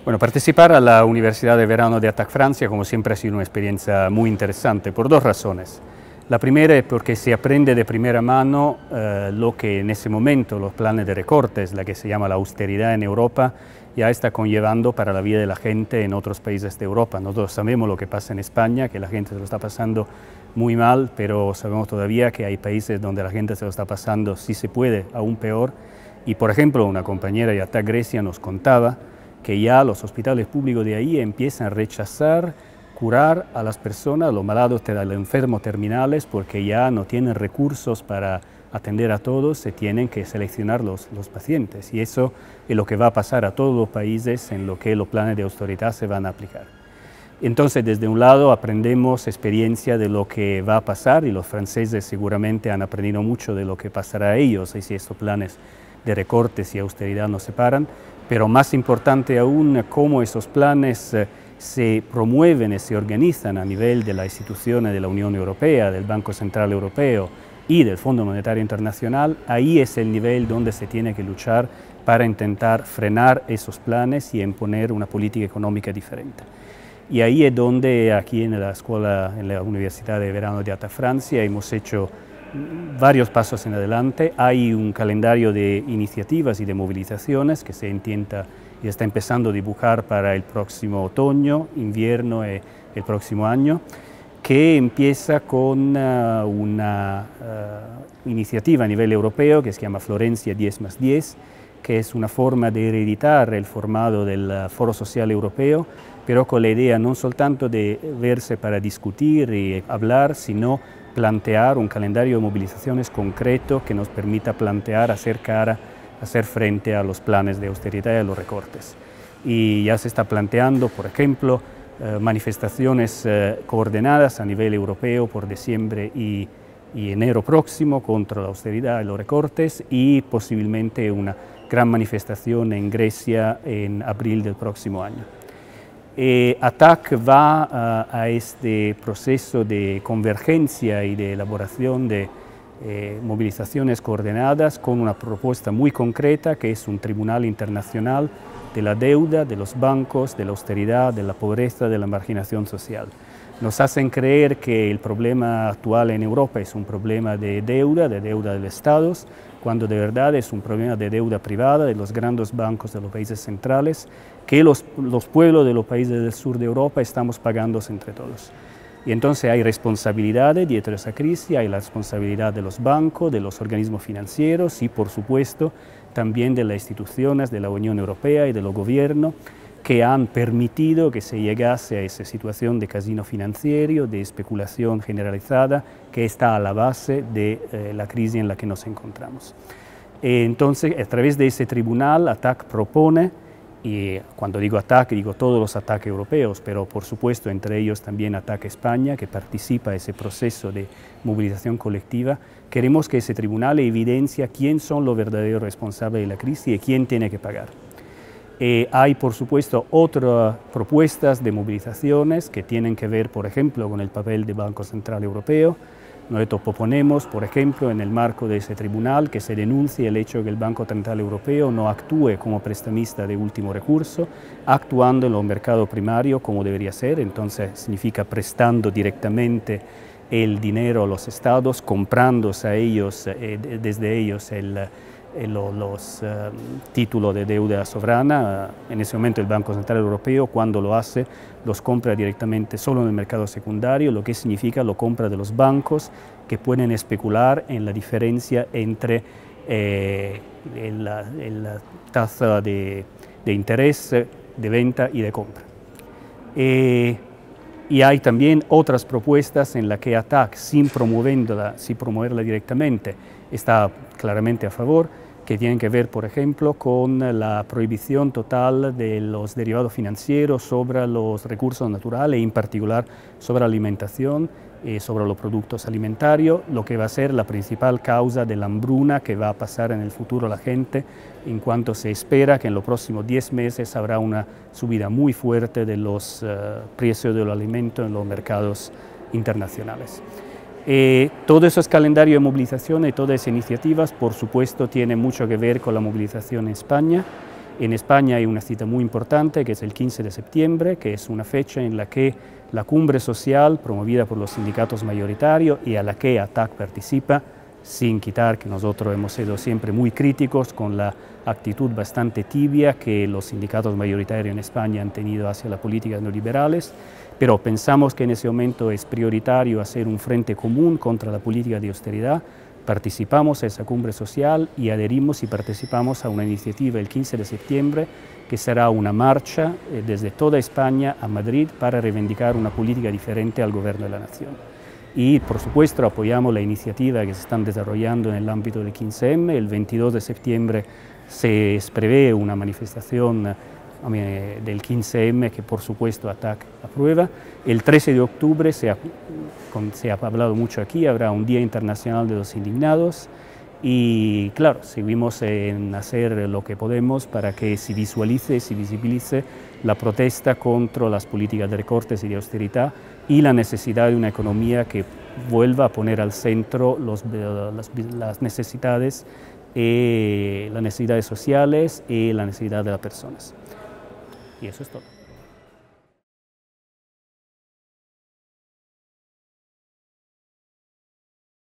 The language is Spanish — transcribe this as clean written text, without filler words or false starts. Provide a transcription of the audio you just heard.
Bueno, participar a la Universidad de Verano de ATAC Francia, como siempre, ha sido una experiencia muy interesante por dos razones. La primera es porque se aprende de primera mano lo que en ese momento los planes de recortes, la que se llama la austeridad en Europa, ya está conllevando para la vida de la gente en otros países de Europa. Nosotros sabemos lo que pasa en España, que la gente se lo está pasando muy mal, pero sabemos todavía que hay países donde la gente se lo está pasando, si se puede, aún peor. Y por ejemplo, una compañera de ATAC Grecia nos contaba que ya los hospitales públicos de ahí empiezan a rechazar curar a las personas, a los malados, a los enfermos terminales, porque ya no tienen recursos para atender a todos, se tienen que seleccionar los pacientes. Y eso es lo que va a pasar a todos los países en lo que los planes de austeridad se van a aplicar. Entonces, desde un lado aprendemos experiencia de lo que va a pasar, y los franceses seguramente han aprendido mucho de lo que pasará a ellos, y si estos planes de recortes y austeridad nos separan, pero más importante aún, cómo esos planes se promueven y se organizan a nivel de las instituciones de la Unión Europea, del Banco Central Europeo y del Fondo Monetario Internacional. Ahí es el nivel donde se tiene que luchar para intentar frenar esos planes y imponer una política económica diferente. Y ahí es donde aquí en la Universidad de Verano de ATAC Francia hemos hecho varios pasos en adelante. Hay un calendario de iniciativas y de movilizaciones que se intenta y está empezando a dibujar para el próximo otoño, invierno y el próximo año, que empieza con una iniciativa a nivel europeo que se llama Florencia 10+10, que es una forma de reeditar el formato del Foro Social Europeo, pero con la idea no soltanto de verse para discutir y hablar, sino plantear un calendario de movilizaciones concreto que nos permita plantear, hacer frente a los planes de austeridad y a los recortes. Y ya se está planteando, por ejemplo, manifestaciones coordinadas a nivel europeo por diciembre y enero próximo contra la austeridad y los recortes, y posiblemente una gran manifestación en Grecia en abril del próximo año. ATAC va a este proceso de convergencia y de elaboración de movilizaciones coordinadas con una propuesta muy concreta, que es un tribunal internacional de la deuda, de los bancos, de la austeridad, de la pobreza, de la marginación social. Nos hacen creer que el problema actual en Europa es un problema de deuda de los estados, cuando de verdad es un problema de deuda privada de los grandes bancos de los países centrales, que los pueblos de los países del sur de Europa estamos pagando entre todos. Y entonces hay responsabilidades dietro de esa crisis, hay la responsabilidad de los bancos, de los organismos financieros y, por supuesto, también de las instituciones de la Unión Europea y de los gobiernos, que han permitido que se llegase a esa situación de casino financiero, de especulación generalizada, que está a la base de la crisis en la que nos encontramos. Entonces, a través de ese tribunal, ATAC propone, y cuando digo ATAC, digo todos los ATAC europeos, pero por supuesto entre ellos también ATAC España, que participa en ese proceso de movilización colectiva. Queremos que ese tribunal evidencia quién son los verdaderos responsables de la crisis y quién tiene que pagar. Hay, por supuesto, otras propuestas de movilizaciones que tienen que ver, por ejemplo, con el papel del Banco Central Europeo. Nosotros proponemos, por ejemplo, en el marco de ese tribunal, que se denuncie el hecho de que el Banco Central Europeo no actúe como prestamista de último recurso, actuando en los mercados primarios como debería ser. Entonces significa prestando directamente el dinero a los estados, comprándose a ellos, desde ellos los títulos de deuda soberana. En ese momento el Banco Central Europeo, cuando lo hace, los compra directamente solo en el mercado secundario, lo que significa lo compra de los bancos, que pueden especular en la diferencia entre la tasa de interés de venta y de compra. Y hay también otras propuestas en las que ATAC, sin promoverla directamente, está claramente a favor, que tienen que ver, por ejemplo, con la prohibición total de los derivados financieros sobre los recursos naturales, en particular sobre la alimentación y sobre los productos alimentarios, lo que va a ser la principal causa de la hambruna que va a pasar en el futuro a la gente, en cuanto se espera que en los próximos 10 meses habrá una subida muy fuerte de los precios de los alimentos en los mercados internacionales. Todo esos calendarios de movilización y todas esas iniciativas, por supuesto, tienen mucho que ver con la movilización en España, En España hay una cita muy importante que es el 15 de septiembre, que es una fecha en la que la cumbre social promovida por los sindicatos mayoritarios y a la que ATAC participa, sin quitar que nosotros hemos sido siempre muy críticos con la actitud bastante tibia que los sindicatos mayoritarios en España han tenido hacia las políticas neoliberales, pero pensamos que en ese momento es prioritario hacer un frente común contra la política de austeridad. Participamos a esa cumbre social y adherimos y participamos a una iniciativa el 15 de septiembre que será una marcha desde toda España a Madrid para reivindicar una política diferente al gobierno de la nación. Y por supuesto apoyamos la iniciativa que se están desarrollando en el ámbito del 15M. El 22 de septiembre se prevé una manifestación del 15M que por supuesto ATAC aprueba. El 13 de octubre se ha hablado mucho aquí, habrá un Día Internacional de los Indignados y claro, seguimos en hacer lo que podemos para que se visualice, se visibilice la protesta contra las políticas de recortes y de austeridad y la necesidad de una economía que vuelva a poner al centro las necesidades sociales y la necesidad de las personas. Y eso es todo.